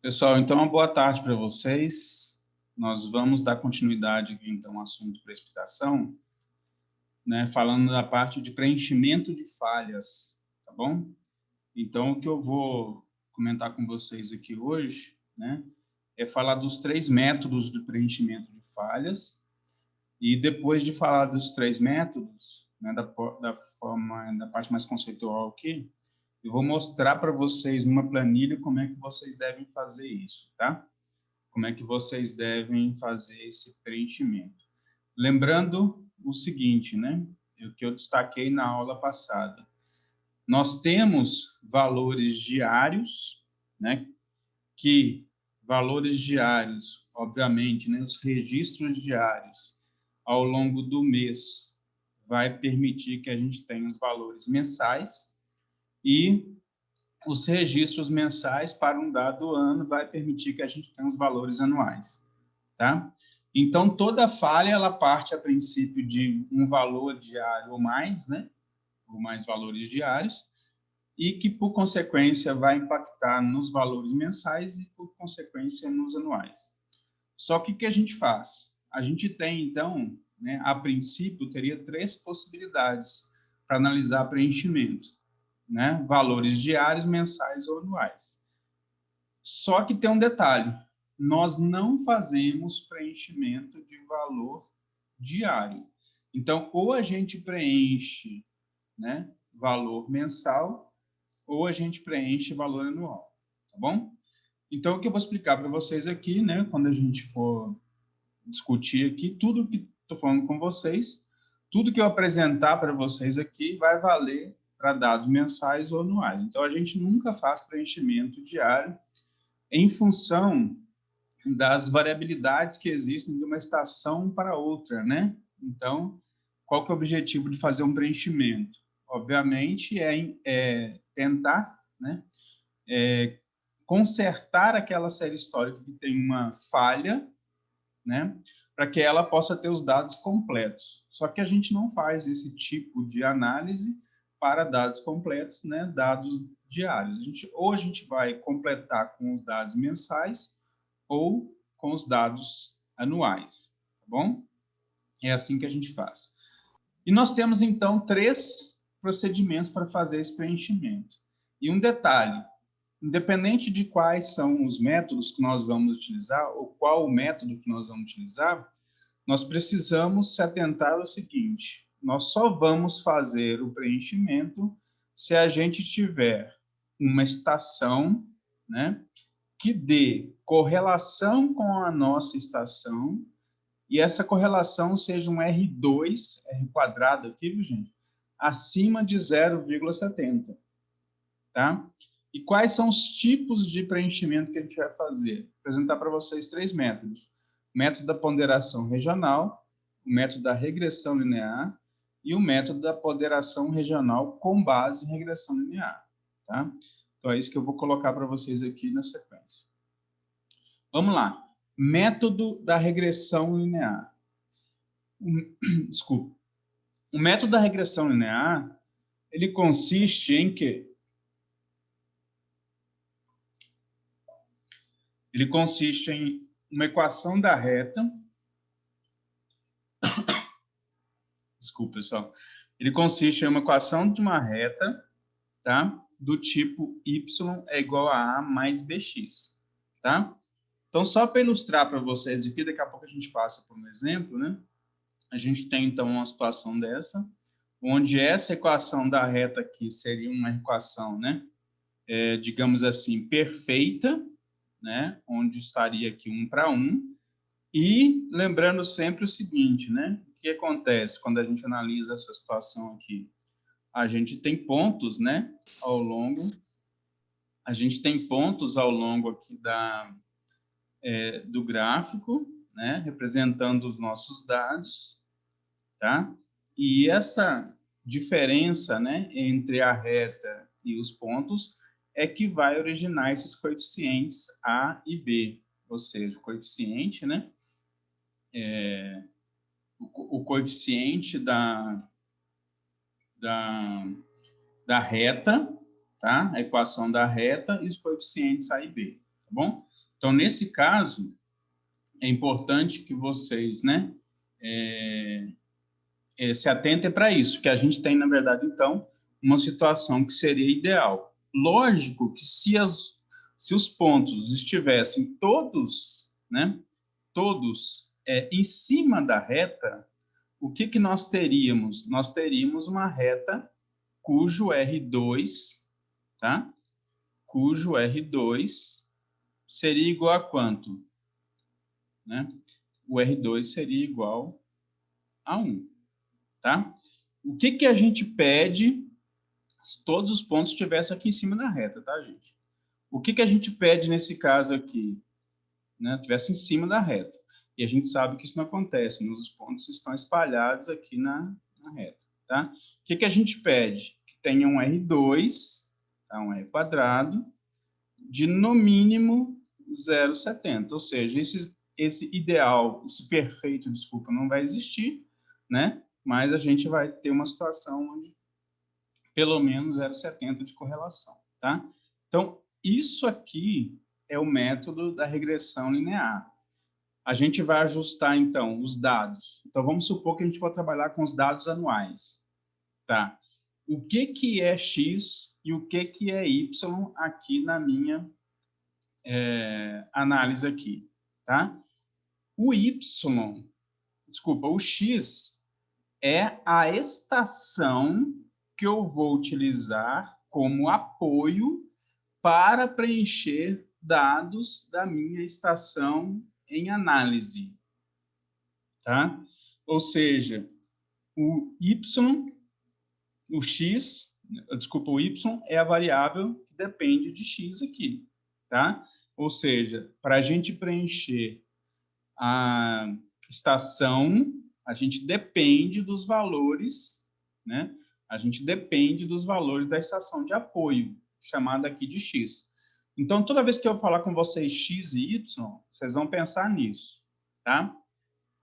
Pessoal, então, uma boa tarde para vocês. Nós vamos dar continuidade aqui, então, ao assunto precipitação, né, falando da parte de preenchimento de falhas, tá bom? Então, o que eu vou comentar com vocês aqui hoje, né, é falar dos 3 métodos de preenchimento de falhas, e depois de falar dos 3 métodos, né, da parte mais conceitual aqui, eu vou mostrar para vocês numa planilha como é que vocês devem fazer isso, tá? Como é que vocês devem fazer esse preenchimento. Lembrando o seguinte, né? O que eu destaquei na aula passada. Nós temos valores diários, né? Que valores diários, obviamente, né? Os registros diários ao longo do mês vai permitir que a gente tenha os valores mensais e os registros mensais para um dado ano vai permitir que a gente tenha os valores anuais, tá? Então, toda falha, ela parte a princípio de um valor diário ou mais, né? Ou mais valores diários, e que, por consequência, vai impactar nos valores mensais e, por consequência, nos anuais. Só que o que a gente faz? A gente tem, então, né, a princípio, teria 3 possibilidades para analisar preenchimento, né? Valores diários, mensais ou anuais. Só que tem um detalhe, nós não fazemos preenchimento de valor diário. Então, ou a gente preenche, né, valor mensal, ou a gente preenche valor anual, tá bom? Então, o que eu vou explicar para vocês aqui, né, quando a gente for discutir aqui, tudo que estou falando com vocês, tudo que eu apresentar para vocês aqui vai valer para dados mensais ou anuais. Então, a gente nunca faz preenchimento diário em função das variabilidades que existem de uma estação para outra, né? Então, qual que é o objetivo de fazer um preenchimento? Obviamente, é tentar, né, consertar aquela série histórica que tem uma falha, né, para que ela possa ter os dados completos. Só que a gente não faz esse tipo de análise para dados completos, né, dados diários. Ou a gente vai completar com os dados mensais ou com os dados anuais, tá bom? É assim que a gente faz. E nós temos, então, 3 procedimentos para fazer esse preenchimento. E um detalhe, independente de quais são os métodos que nós vamos utilizar, ou qual o método que nós vamos utilizar, nós precisamos se atentar ao seguinte, nós só vamos fazer o preenchimento se a gente tiver uma estação, né, que dê correlação com a nossa estação, e essa correlação seja um R2, R quadrado aqui, viu, gente? Acima de 0,70, tá? E quais são os tipos de preenchimento que a gente vai fazer? Vou apresentar para vocês 3 métodos. O método da ponderação regional, o método da regressão linear e o método da ponderação regional com base em regressão linear, tá? Então, é isso que eu vou colocar para vocês aqui na sequência. Vamos lá. Método da regressão linear. Desculpa. O método da regressão linear, ele consiste em quê? Ele consiste em uma equação da reta. Desculpa, pessoal. Ele consiste em uma equação de uma reta, tá? Do tipo y é igual a a mais bx, tá? Então, só para ilustrar para vocês aqui, daqui a pouco a gente passa por um exemplo, né? A gente tem, então, uma situação dessa, onde essa equação da reta aqui seria uma equação, né? Digamos assim, perfeita, né? Onde estaria aqui 1 para 1. E lembrando sempre o seguinte, né? O que acontece quando a gente analisa essa situação aqui? A gente tem pontos, né? Ao longo, a gente tem pontos ao longo aqui do gráfico, né? Representando os nossos dados, tá? E essa diferença, né? Entre a reta e os pontos é que vai originar esses coeficientes A e B, ou seja, o coeficiente, né? O coeficiente da reta, tá? A equação da reta e os coeficientes A e B, tá bom? Então, nesse caso, é importante que vocês, né, se atentem para isso, que a gente tem, na verdade, então, uma situação que seria ideal. Lógico que se os pontos estivessem todos, né, todos em cima da reta, o que nós teríamos? Nós teríamos uma reta cujo R2, tá? Cujo R2 seria igual a quanto? Né? O R2 seria igual a 1, tá? O que a gente pede se todos os pontos estivessem aqui em cima da reta, tá, gente? O que a gente pede nesse caso aqui? Né? Tivesse em cima da reta. E a gente sabe que isso não acontece, os pontos estão espalhados aqui na reta, tá? O que a gente pede? Que tenha um R2, tá? Um R quadrado, de no mínimo 0,70, ou seja, esse ideal, esse perfeito, desculpa, não vai existir, né? Mas a gente vai ter uma situação onde pelo menos 0,70 de correlação, tá? Então, isso aqui é o método da regressão linear. A gente vai ajustar, então, os dados. Então, vamos supor que a gente for trabalhar com os dados anuais, tá? O que é X e o que é Y aqui na minha análise aqui, tá? O X é a estação que eu vou utilizar como apoio para preencher dados da minha estação em análise, tá? Ou seja, o Y é a variável que depende de X aqui, tá? Ou seja, para a gente preencher a estação, a gente depende dos valores, né? A gente depende dos valores da estação de apoio, chamada aqui de X. Então, toda vez que eu falar com vocês X e Y, vocês vão pensar nisso, tá?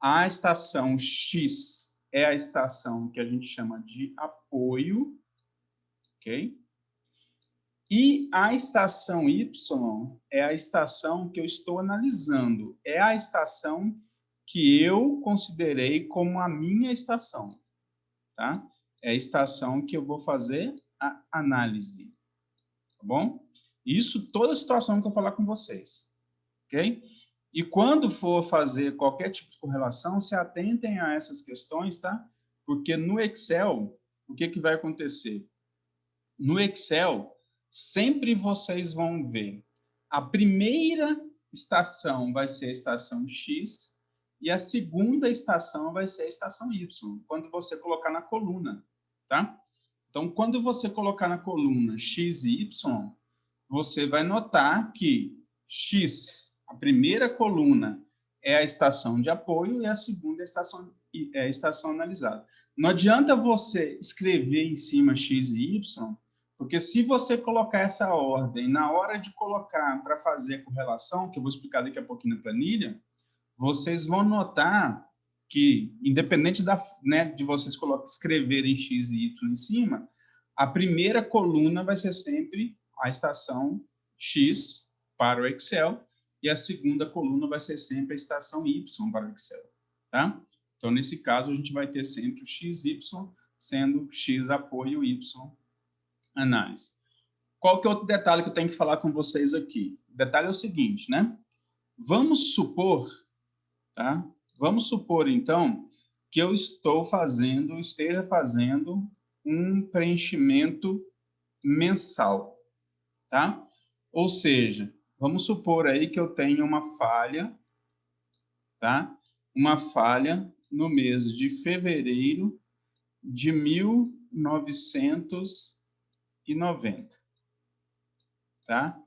A estação X é a estação que a gente chama de apoio, ok? E a estação Y é a estação que eu estou analisando, é a estação que eu considerei como a minha estação, tá? É a estação que eu vou fazer a análise, tá bom? Isso toda situação que eu falar com vocês, ok? E quando for fazer qualquer tipo de correlação, se atentem a essas questões, tá? Porque no Excel, o que vai acontecer? No Excel, sempre vocês vão ver a primeira estação vai ser a estação X e a segunda estação vai ser a estação Y, quando você colocar na coluna, tá? Então, quando você colocar na coluna X e Y, você vai notar que X, a primeira coluna, é a estação de apoio e a segunda é a estação analisada. Não adianta você escrever em cima X e Y, porque se você colocar essa ordem, na hora de colocar para fazer a correlação, que eu vou explicar daqui a pouquinho na planilha, vocês vão notar que, independente de vocês escreverem X e Y em cima, a primeira coluna vai ser sempre a estação X para o Excel e a segunda coluna vai ser sempre a estação Y para o Excel, tá? Então, nesse caso, a gente vai ter sempre o XY sendo X apoio e Y análise. Qual que é outro detalhe que eu tenho que falar com vocês aqui? O detalhe é o seguinte, né? Vamos supor, tá? Vamos supor, então, que eu esteja fazendo um preenchimento mensal, tá? Ou seja, vamos supor aí que eu tenho uma falha, tá? Uma falha no mês de fevereiro de 1990, tá?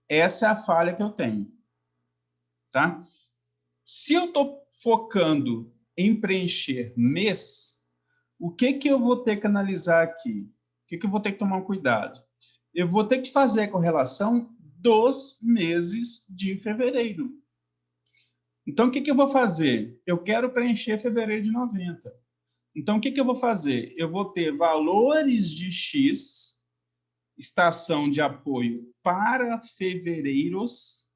Essa é a falha que eu tenho, tá? Se eu estou focando em preencher mês, o que eu vou ter que analisar aqui? O que eu vou ter que tomar cuidado? Eu vou ter que fazer a correlação dos meses de fevereiro. Então, o que eu vou fazer? Eu quero preencher fevereiro de 90. Então, o que eu vou fazer? Eu vou ter valores de X, estação de apoio para fevereiros,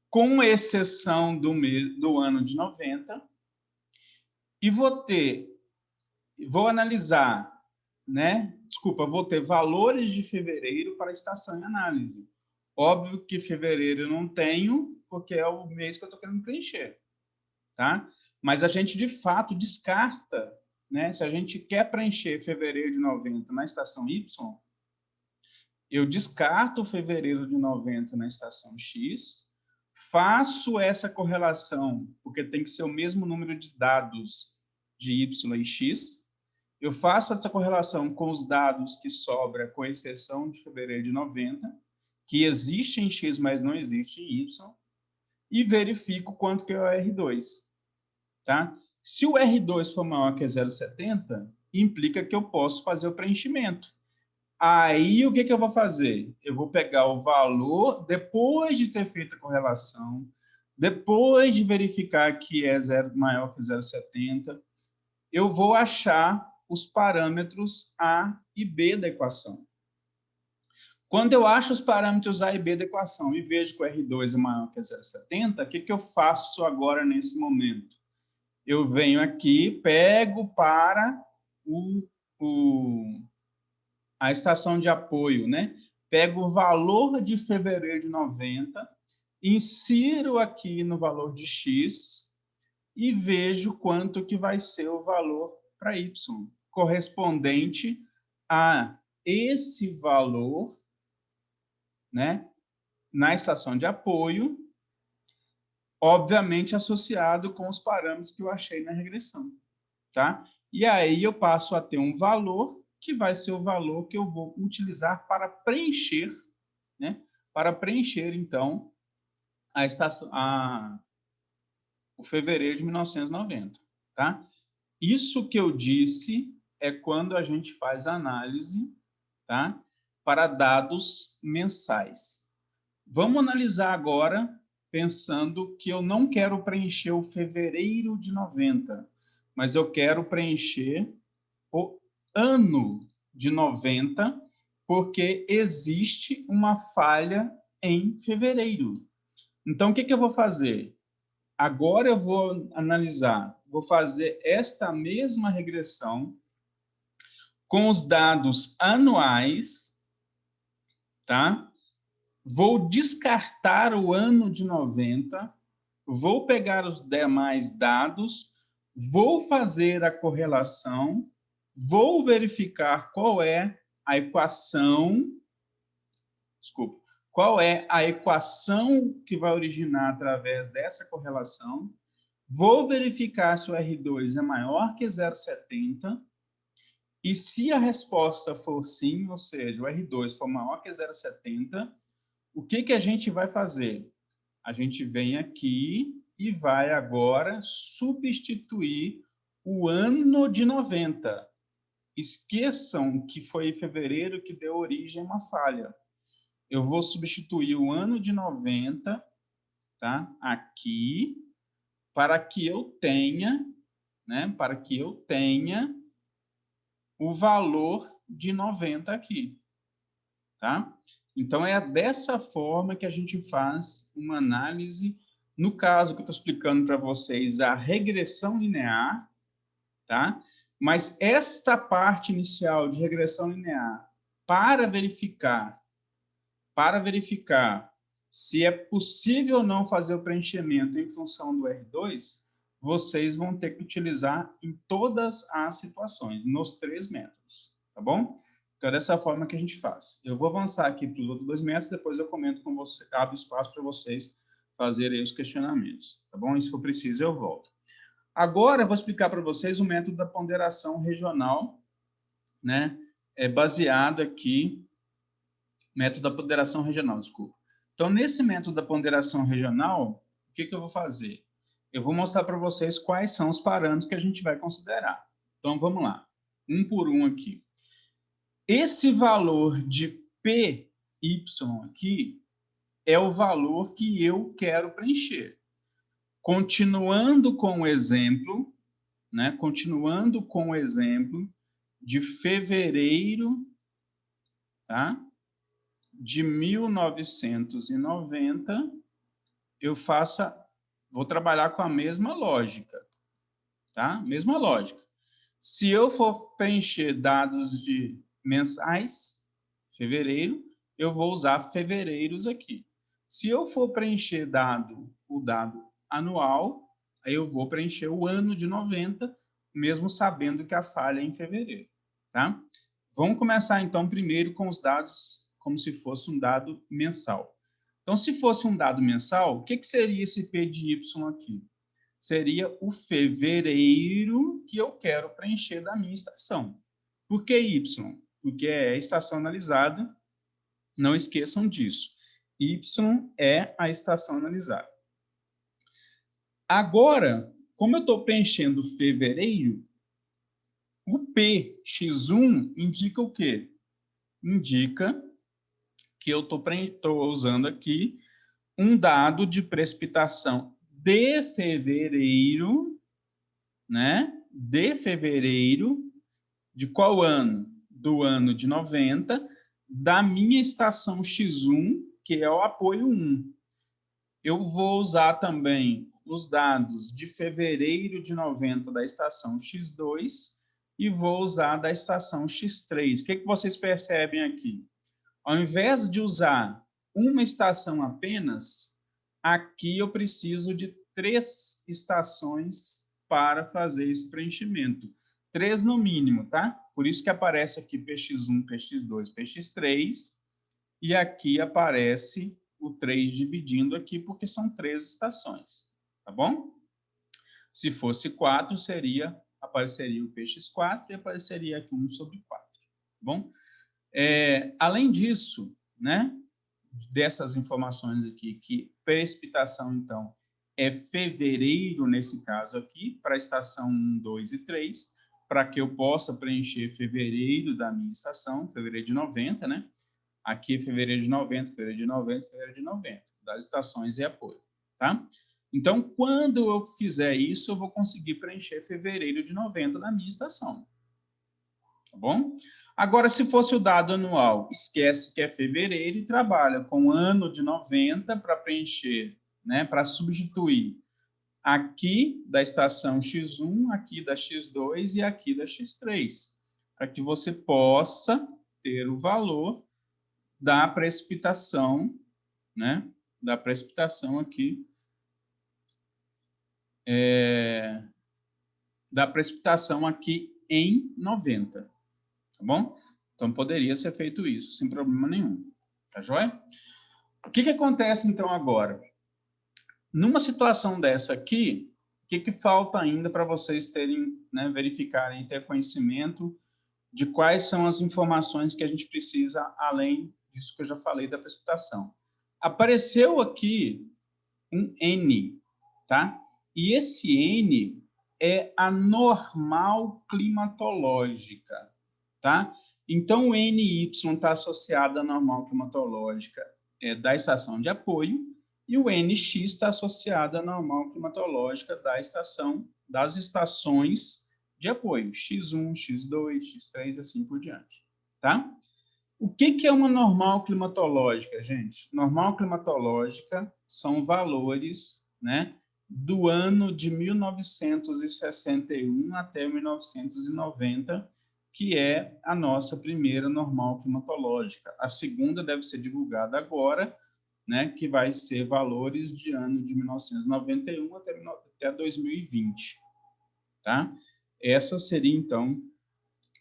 com exceção do ano de 90, e vou analisar, né? Desculpa, vou ter valores de fevereiro para a estação em análise. Óbvio que fevereiro eu não tenho, porque é o mês que eu estou querendo preencher, tá? Mas a gente, de fato, descarta, né? Se a gente quer preencher fevereiro de 90 na estação Y, eu descarto fevereiro de 90 na estação X, faço essa correlação, porque tem que ser o mesmo número de dados de Y e X, eu faço essa correlação com os dados que sobra, com exceção de fevereiro de 90, que existe em X, mas não existe em Y, e verifico quanto que é o R2. Tá? Se o R2 for maior que 0,70, implica que eu posso fazer o preenchimento. Aí, o que eu vou fazer? Eu vou pegar o valor, depois de ter feito a correlação, depois de verificar que é maior que 0,70, eu vou achar os parâmetros A e B da equação. Quando eu acho os parâmetros A e B da equação e vejo que o R2 é maior que 0,70, o que eu faço agora nesse momento? Eu venho aqui, pego para a estação de apoio, né? Pego o valor de fevereiro de 90, insiro aqui no valor de X e vejo quanto que vai ser o valor para Y, correspondente a esse valor, né? Na estação de apoio, obviamente associado com os parâmetros que eu achei na regressão, tá? E aí eu passo a ter um valor que vai ser o valor que eu vou utilizar para preencher, né? Para preencher, então, o fevereiro de 1990, tá? Isso que eu disse é quando a gente faz análise, tá? Para dados mensais. Vamos analisar agora, pensando que eu não quero preencher o fevereiro de 90, mas eu quero preencher o ano de 90, porque existe uma falha em fevereiro. Então, o que eu vou fazer? Agora eu vou analisar, vou fazer esta mesma regressão com os dados anuais, tá? Vou descartar o ano de 90, vou pegar os demais dados, vou fazer a correlação, vou verificar qual é a equação, desculpa, qual é a equação que vai originar através dessa correlação, vou verificar se o R2 é maior que 0,70, e se a resposta for sim, ou seja, o R2 for maior que 0,70, o que a gente vai fazer? A gente vem aqui e vai agora substituir o ano de 90. Esqueçam que foi em fevereiro que deu origem a uma falha. Eu vou substituir o ano de 90, tá? Aqui, para que eu tenha, né? Para que eu tenha o valor de 90 aqui, tá? Então, é dessa forma que a gente faz uma análise. No caso que eu estou explicando para vocês, a regressão linear, tá? Mas esta parte inicial de regressão linear, para verificar se é possível ou não fazer o preenchimento em função do R2, vocês vão ter que utilizar em todas as situações, nos 3 métodos, tá bom? Então, é dessa forma que a gente faz. Eu vou avançar aqui para os outros 2 métodos, depois eu comento com você, abro espaço para vocês fazerem os questionamentos, tá bom? E se for preciso, eu volto. Agora, eu vou explicar para vocês o método da ponderação regional, né? Baseado aqui, método da ponderação regional, desculpa. Então, nesse método da ponderação regional, o que eu vou fazer? Eu vou mostrar para vocês quais são os parâmetros que a gente vai considerar. Então, vamos lá. Um por um aqui. Esse valor de PY aqui é o valor que eu quero preencher. Continuando com o exemplo, né? Continuando com o exemplo de fevereiro, tá? De 1990, vou trabalhar com a mesma lógica, tá? Mesma lógica. Se eu for preencher dados de mensais, fevereiro, eu vou usar fevereiros aqui. Se eu for preencher o dado anual, aí eu vou preencher o ano de 90, mesmo sabendo que a falha é em fevereiro, tá? Vamos começar, então, primeiro com os dados como se fosse um dado mensal. Então, se fosse um dado mensal, o que seria esse P de Y aqui? Seria o fevereiro que eu quero preencher da minha estação. Por que Y? Porque é a estação analisada, não esqueçam disso. Y é a estação analisada. Agora, como eu estou preenchendo fevereiro, o PX1 indica o quê? Indica que eu estou usando aqui um dado de precipitação de fevereiro, né? De fevereiro, de qual ano? Do ano de 90, da minha estação X1, que é o apoio 1. Eu vou usar também os dados de fevereiro de 90 da estação X2 e vou usar da estação X3. O que vocês percebem aqui? Ao invés de usar uma estação apenas, aqui eu preciso de 3 estações para fazer esse preenchimento. 3 no mínimo, tá? Por isso que aparece aqui PX1, PX2, PX3, e aqui aparece o 3 dividindo aqui, porque são 3 estações, tá bom? Se fosse 4, apareceria o PX4 e apareceria aqui 1 sobre 4, tá bom? Além disso, né, dessas informações aqui, que precipitação, então, é fevereiro, nesse caso aqui, para a estação 1, 2 e 3, para que eu possa preencher fevereiro da minha estação, fevereiro de 90, né? Aqui é fevereiro de 90, fevereiro de 90, fevereiro de 90, das estações e apoio, tá? Então, quando eu fizer isso, eu vou conseguir preencher fevereiro de 90 da minha estação, tá bom? Agora, se fosse o dado anual, esquece que é fevereiro e trabalha com o ano de 90 para preencher, né, para substituir aqui da estação X1, aqui da X2 e aqui da X3, para que você possa ter o valor da precipitação, né, da precipitação aqui, da precipitação aqui em 90. Tá bom? Então, poderia ser feito isso, sem problema nenhum. Tá joia? O que acontece, então, agora? Numa situação dessa aqui, o que falta ainda para vocês terem, né, verificarem, ter conhecimento de quais são as informações que a gente precisa, além disso que eu já falei da precipitação? Apareceu aqui um N, tá? E esse N é a normal climatológica, tá? Então, o NY está associado à normal climatológica da estação de apoio e o NX está associado à normal climatológica das estações de apoio, X1, X2, X3 e assim por diante, tá? O que é uma normal climatológica, gente? Normal climatológica são valores, né, do ano de 1961 até 1990, que é a nossa primeira normal climatológica. A segunda deve ser divulgada agora, né, que vai ser valores de ano de 1991 até 2020, tá? Essa seria, então,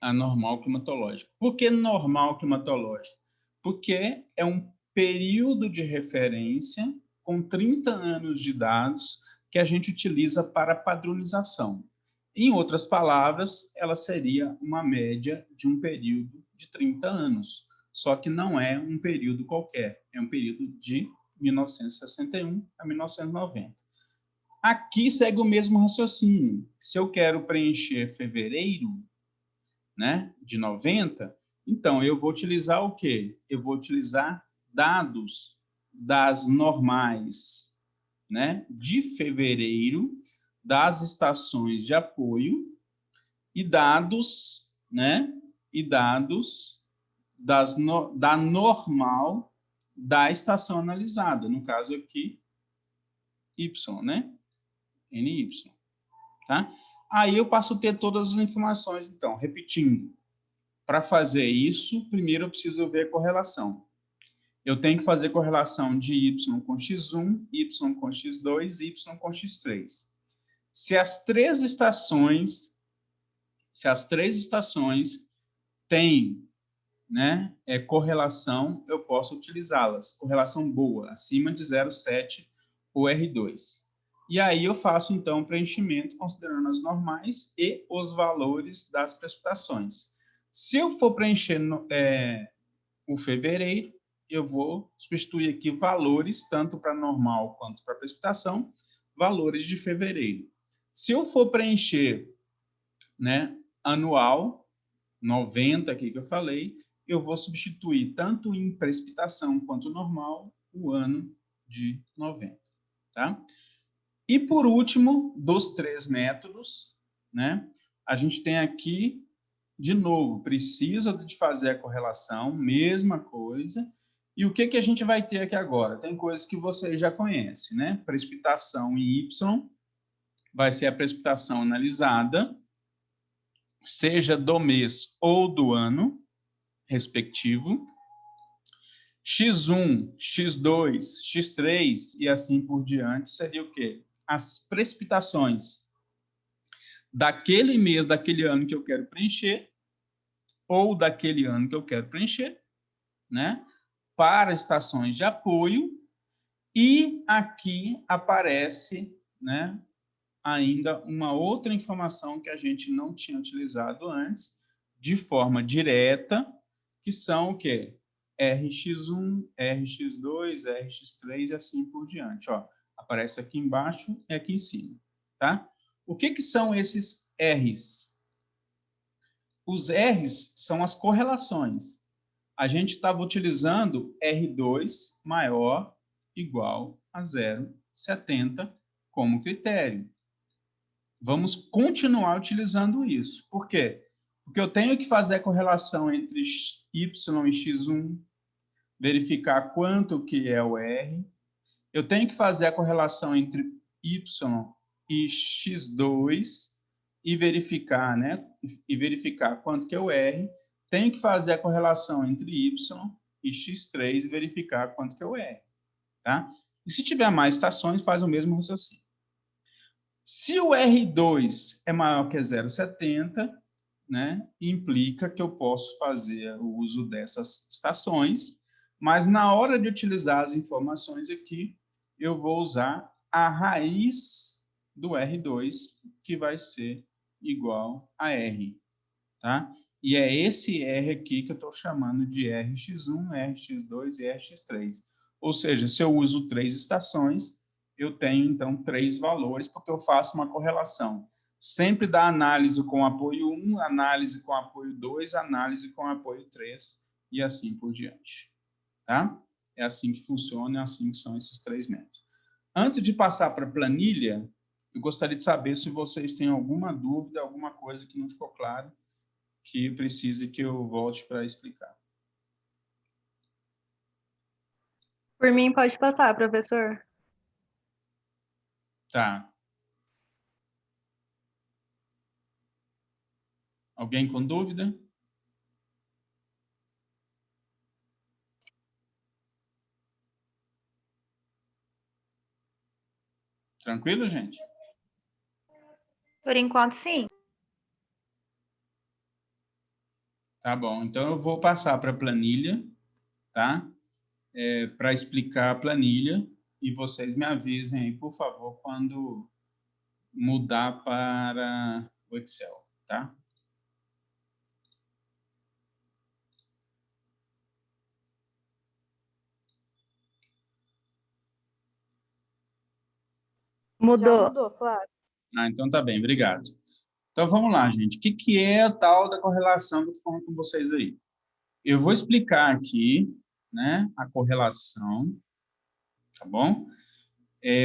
a normal climatológica. Por que normal climatológica? Porque é um período de referência com 30 anos de dados que a gente utiliza para padronização. Em outras palavras, ela seria uma média de um período de 30 anos, só que não é um período qualquer, é um período de 1961 a 1990. Aqui segue o mesmo raciocínio. Se eu quero preencher fevereiro, né, de 90, então eu vou utilizar o quê? Eu vou utilizar dados das normais, né, de fevereiro, das estações de apoio e dados, né, da normal da estação analisada, no caso aqui, y, né? NY, tá? Aí eu passo a ter todas as informações, então, repetindo. Para fazer isso, primeiro eu preciso ver a correlação. Eu tenho que fazer correlação de y com x1, y com x2, y com x3. Se as três estações têm, né, correlação, eu posso utilizá-las. Correlação boa, acima de 0,7 o R2. E aí eu faço, então, preenchimento considerando as normais e os valores das precipitações. Se eu for preencher o fevereiro, eu vou substituir aqui valores, tanto para normal quanto para precipitação, valores de fevereiro. Se eu for preencher, né, anual, 90 aqui que eu falei, eu vou substituir tanto em precipitação quanto normal o ano de 90, tá? E por último, dos três métodos, né, a gente tem aqui, de novo, precisa de fazer a correlação, mesma coisa. E o que a gente vai ter aqui agora? Tem coisas que vocês já conhecem, né? Precipitação em Y vai ser a precipitação analisada, seja do mês ou do ano respectivo. X1, X2, X3 e assim por diante seria o quê? As precipitações daquele mês, daquele ano que eu quero preencher, ou daquele ano que eu quero preencher, né? Para estações de apoio. E aqui aparece, né, ainda uma outra informação que a gente não tinha utilizado antes, de forma direta, que são o quê? RX1, RX2, RX3 e assim por diante. Ó, aparece aqui embaixo e aqui em cima, tá? O que são esses Rs? Os Rs são as correlações. A gente estava utilizando R2 maior igual a 0,70 como critério. Vamos continuar utilizando isso. Por quê? Porque eu tenho que fazer a correlação entre y e x1, verificar quanto que é o R. Eu tenho que fazer a correlação entre y e x2 e verificar, né? E verificar quanto que é o R. Tenho que fazer a correlação entre y e x3 e verificar quanto que é o R. Tá? E se tiver mais estações, faz o mesmo raciocínio. Se o R2 é maior que 0,70, né, implica que eu posso fazer o uso dessas estações, mas na hora de utilizar as informações aqui, eu vou usar a raiz do R2, que vai ser igual a R. Tá? E é esse R aqui que eu estou chamando de RX1, RX2 e RX3. Ou seja, se eu uso 3 estações, eu tenho, então, 3 valores, porque eu faço uma correlação sempre da análise com apoio 1, análise com apoio 2, análise com apoio 3, e assim por diante. Tá? É assim que funciona, é assim que são esses 3 métodos. Antes de passar para a planilha, eu gostaria de saber se vocês têm alguma dúvida, alguma coisa que não ficou claro, que precise que eu volte para explicar. Por mim, pode passar, professor. Tá. Alguém com dúvida? Tranquilo, gente? Por enquanto, sim. Tá bom. Então, eu vou passar para a planilha, tá? Para explicar a planilha, e vocês me avisem aí, por favor, quando mudar para o Excel, tá? Mudou. Já mudou, claro. Ah, então tá bem, obrigado. Então, vamos lá, gente. O que é a tal da correlação que eu estou falando com vocês aí? Eu vou explicar aqui, né, a correlação, tá bom?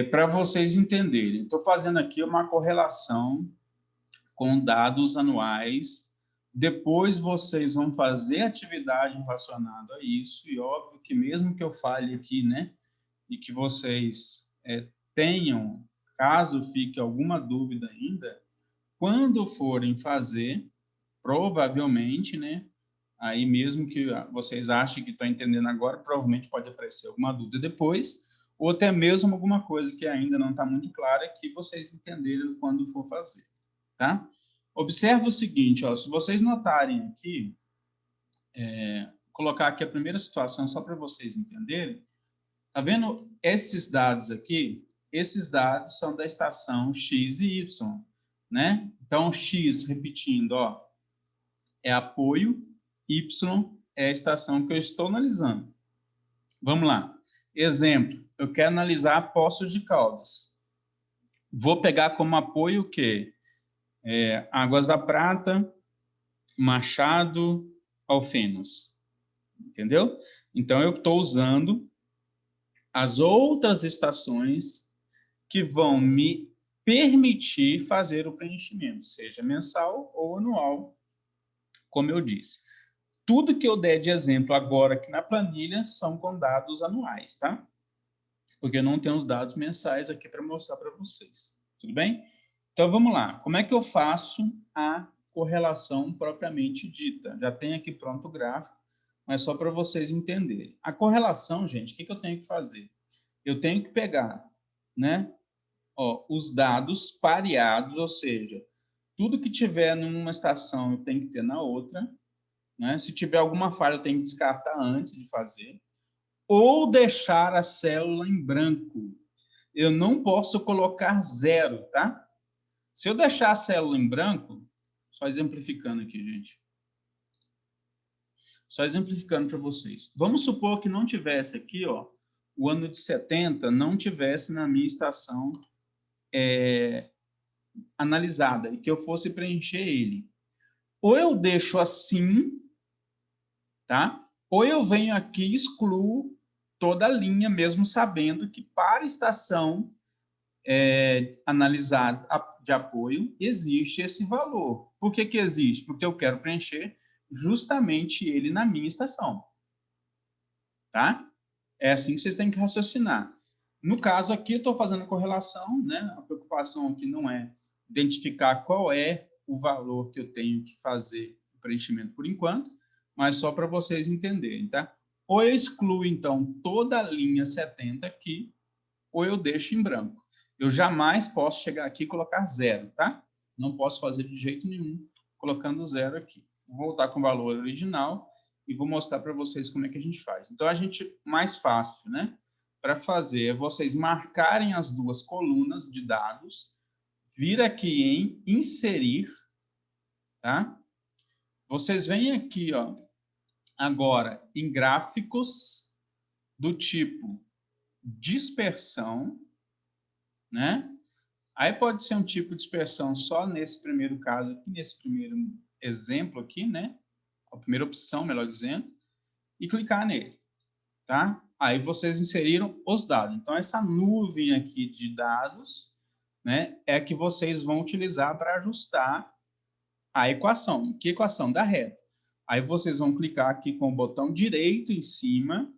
Para vocês entenderem. Estou fazendo aqui uma correlação com dados anuais. Depois vocês vão fazer atividade relacionada a isso, e óbvio que mesmo que eu fale aqui, né, e que vocês tenham, caso fique alguma dúvida ainda, quando forem fazer, provavelmente, né? Aí mesmo que vocês achem que estão entendendo agora, provavelmente pode aparecer alguma dúvida depois, ou até mesmo alguma coisa que ainda não está muito clara, que vocês entenderam quando for fazer, tá? Observe o seguinte, ó, se vocês notarem aqui, colocar aqui a primeira situação só para vocês entenderem, tá vendo esses dados aqui? Esses dados são da estação X e Y, né? Então, X, repetindo, ó, é apoio, Y é a estação que eu estou analisando. Vamos lá. Exemplo, eu quero analisar Poços de Caldas. Vou pegar como apoio o quê? Águas da Prata, Machado, Alfenas. Entendeu? Então, eu estou usando as outras estações que vão me permitir fazer o preenchimento, seja mensal ou anual, como eu disse. Tudo que eu der de exemplo agora aqui na planilha são com dados anuais, tá? Porque eu não tenho os dados mensais aqui para mostrar para vocês. Tudo bem? Então, vamos lá. Como é que eu faço a correlação propriamente dita? Já tem aqui pronto o gráfico, mas só para vocês entenderem. A correlação, gente, o que eu tenho que fazer? Eu tenho que pegar, né, ó, os dados pareados, ou seja, tudo que tiver numa estação eu tenho que ter na outra, né? Se tiver alguma falha, eu tenho que descartar antes de fazer. Ou deixar a célula em branco. Eu não posso colocar zero, tá? Se eu deixar a célula em branco, só exemplificando aqui, gente. Só exemplificando para vocês. Vamos supor que não tivesse aqui, ó, o ano de 70 não tivesse na minha estação analisada e que eu fosse preencher ele. Ou eu deixo assim, tá? Ou eu venho aqui e excluo toda a linha, mesmo sabendo que para a estação analisada de apoio existe esse valor. Por que existe? Porque eu quero preencher justamente ele na minha estação. Tá? É assim que vocês têm que raciocinar. No caso aqui, eu estou fazendo a correlação, né? A preocupação aqui não é identificar qual é o valor que eu tenho que fazer o preenchimento por enquanto, mas só para vocês entenderem, tá? Ou eu excluo, então, toda a linha 70 aqui, ou eu deixo em branco. Eu jamais posso chegar aqui e colocar zero, tá? Não posso fazer de jeito nenhum colocando zero aqui. Vou voltar com o valor original e vou mostrar para vocês como é que a gente faz. Então, a gente, mais fácil, né? Para fazer é vocês marcarem as duas colunas de dados, vir aqui em inserir, tá? Vocês vêm aqui, ó, agora em gráficos do tipo dispersão, né? Aí pode ser um tipo de dispersão só nesse primeiro caso aqui, nesse primeiro exemplo aqui, né? A primeira opção, melhor dizendo, e clicar nele, tá? Aí vocês inseriram os dados. Então, essa nuvem aqui de dados, né, é a que vocês vão utilizar para ajustar a equação. Que equação? Da reta. Aí vocês vão clicar aqui com o botão direito em cima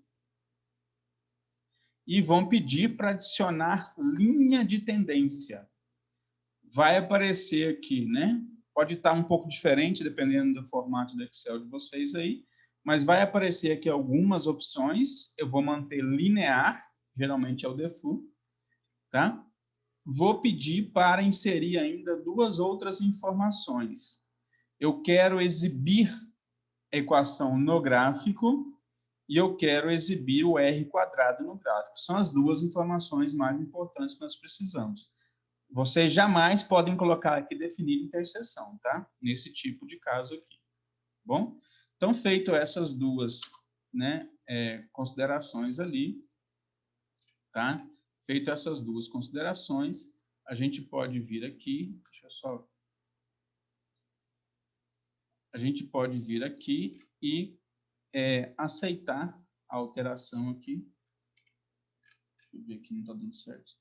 e vão pedir para adicionar linha de tendência. Vai aparecer aqui, né? Pode estar um pouco diferente, dependendo do formato do Excel de vocês aí, mas vai aparecer aqui algumas opções. Eu vou manter linear, geralmente é o default, tá? Vou pedir para inserir ainda duas outras informações. Eu quero exibir a equação no gráfico e eu quero exibir o R quadrado no gráfico. São as duas informações mais importantes que nós precisamos. Vocês jamais podem colocar aqui definir interseção, tá? Nesse tipo de caso aqui. Bom? Então, feito essas duas, né, considerações ali, tá? Feito essas duas considerações, a gente pode vir aqui, deixa eu só... A gente pode vir aqui e aceitar a alteração aqui. Deixa eu ver aqui, não está dando certo.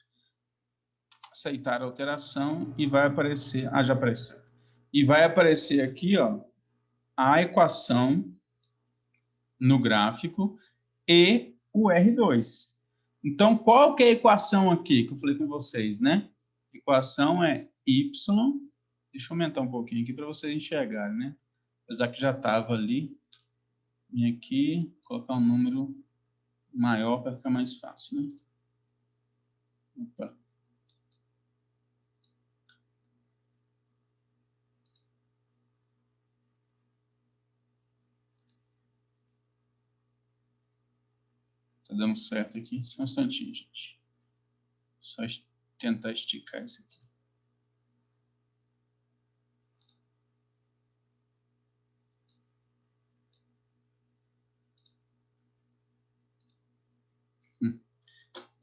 Aceitar a alteração e vai aparecer... Ah, já apareceu. E vai aparecer aqui, ó, a equação no gráfico e o R2. Então, qual que é a equação aqui que eu falei com vocês, né? A equação é y, deixa eu aumentar um pouquinho aqui para vocês enxergarem, né? Apesar que já estava ali, vim aqui, colocar um número maior para ficar mais fácil, né? Opa. Tá dando certo aqui? Só um instantinho, gente. Só tentar esticar isso aqui.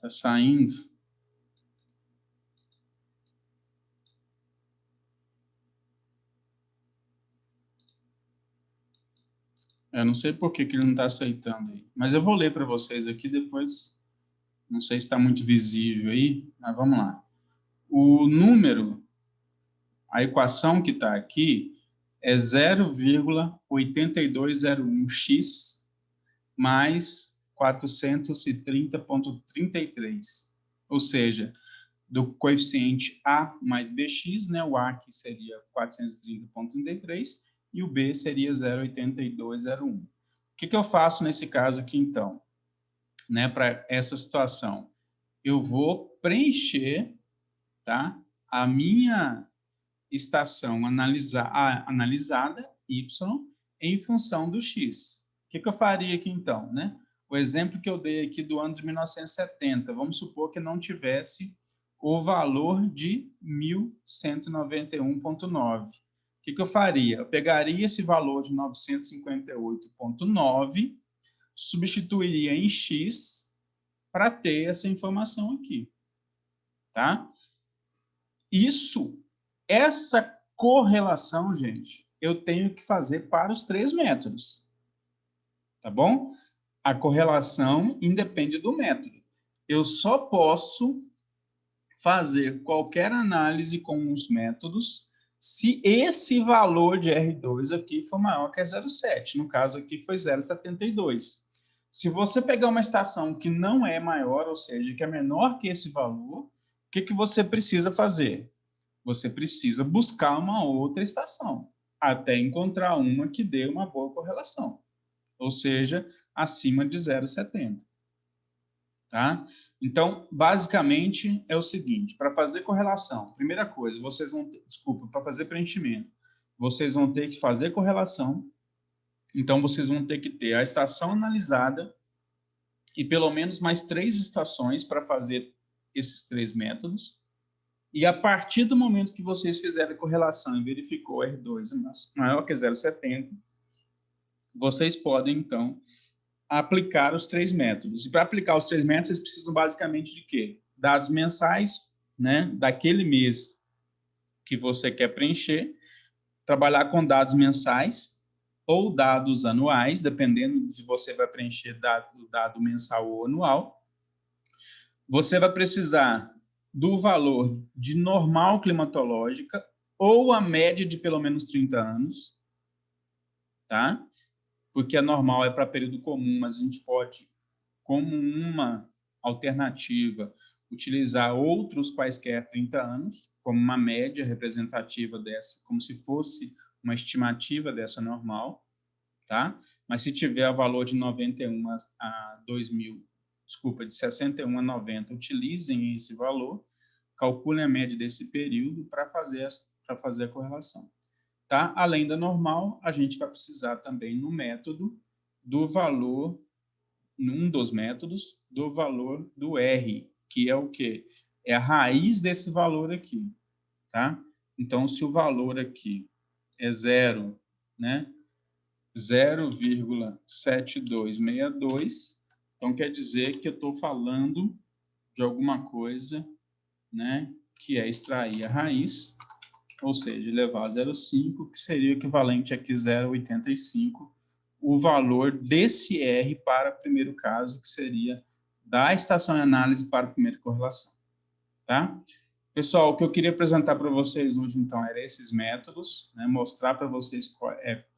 Tá saindo. Eu não sei por que ele não está aceitando aí. Mas eu vou ler para vocês aqui depois. Não sei se está muito visível aí, mas vamos lá. O número, a equação que está aqui é 0,8201x mais 430,33. Ou seja, do coeficiente A mais BX, né? O A aqui seria 430,33 e o B seria 0,8201. O que eu faço nesse caso aqui, então? Né, para essa situação? Eu vou preencher, tá, a minha estação analisada, y, em função do x. O que eu faria aqui, então? Né? O exemplo que eu dei aqui do ano de 1970, vamos supor que não tivesse o valor de 1.191,9. O que eu faria? Eu pegaria esse valor de 958,9, substituiria em x para ter essa informação aqui. Tá? Essa correlação, gente, eu tenho que fazer para os 3 métodos. Tá bom? A correlação independe do método. Eu só posso fazer qualquer análise com os métodos se esse valor de R2 aqui for maior que 0,7. No caso aqui foi 0,72. Se você pegar uma estação que não é maior, ou seja, que é menor que esse valor, o que você precisa fazer? Você precisa buscar uma outra estação, até encontrar uma que dê uma boa correlação, ou seja, acima de 0,70. Tá? Então, basicamente, é o seguinte, para fazer correlação, primeira coisa, vocês vão ter, para fazer preenchimento, vocês vão ter que fazer correlação, então vocês vão ter que ter a estação analisada e pelo menos mais 3 estações para fazer esses 3 métodos, e a partir do momento que vocês fizeram a correlação e verificou R2 maior que 0,70, vocês podem, então, aplicar os 3 métodos. E para aplicar os 3 métodos, vocês precisam basicamente de quê? Dados mensais, né, daquele mês que você quer preencher, trabalhar com dados mensais ou dados anuais, dependendo de você vai preencher dado mensal ou anual. Você vai precisar do valor de normal climatológica ou a média de pelo menos 30 anos, tá? Porque a normal é para período comum, mas a gente pode, como uma alternativa, utilizar outros quaisquer 30 anos, como uma média representativa dessa, como se fosse uma estimativa dessa normal, tá? Mas se tiver o valor de 91 a 2000, desculpa, de 61 a 90, utilizem esse valor, calculem a média desse período para fazer a correlação. Tá? Além da normal, a gente vai precisar também no método do valor, num dos métodos, do valor do R, que é o quê? É a raiz desse valor aqui, tá? Então, se o valor aqui é 0, né? 0,7262, então quer dizer que eu estou falando de alguma coisa, né, que é extrair a raiz, ou seja, elevar a 0,5, que seria o equivalente aqui a 0,85, o valor desse R para o primeiro caso, que seria da estação de análise para a primeira correlação. Tá? Pessoal, o que eu queria apresentar para vocês hoje, então, eram esses métodos, né, mostrar para vocês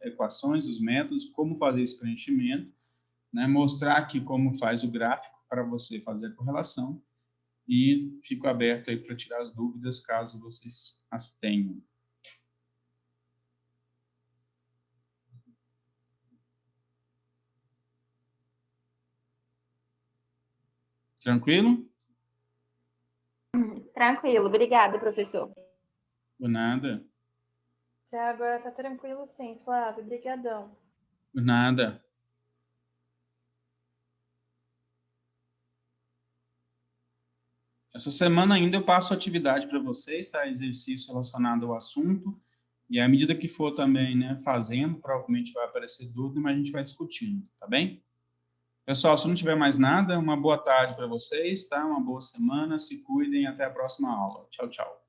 equações dos métodos, como fazer esse preenchimento, né, mostrar aqui como faz o gráfico, para você fazer a correlação e fico aberto aí para tirar as dúvidas, caso vocês as tenham. Tranquilo? Tranquilo, obrigada, professor. Por nada. Até agora tá tranquilo sim, Flávio. Obrigadão. Por nada. Essa semana ainda eu passo atividade para vocês, tá? Exercício relacionado ao assunto. E à medida que for também, né, fazendo, provavelmente vai aparecer dúvida, mas a gente vai discutindo, tá bem? Pessoal, se não tiver mais nada, uma boa tarde para vocês, tá? Uma boa semana, se cuidem, até a próxima aula. Tchau, tchau.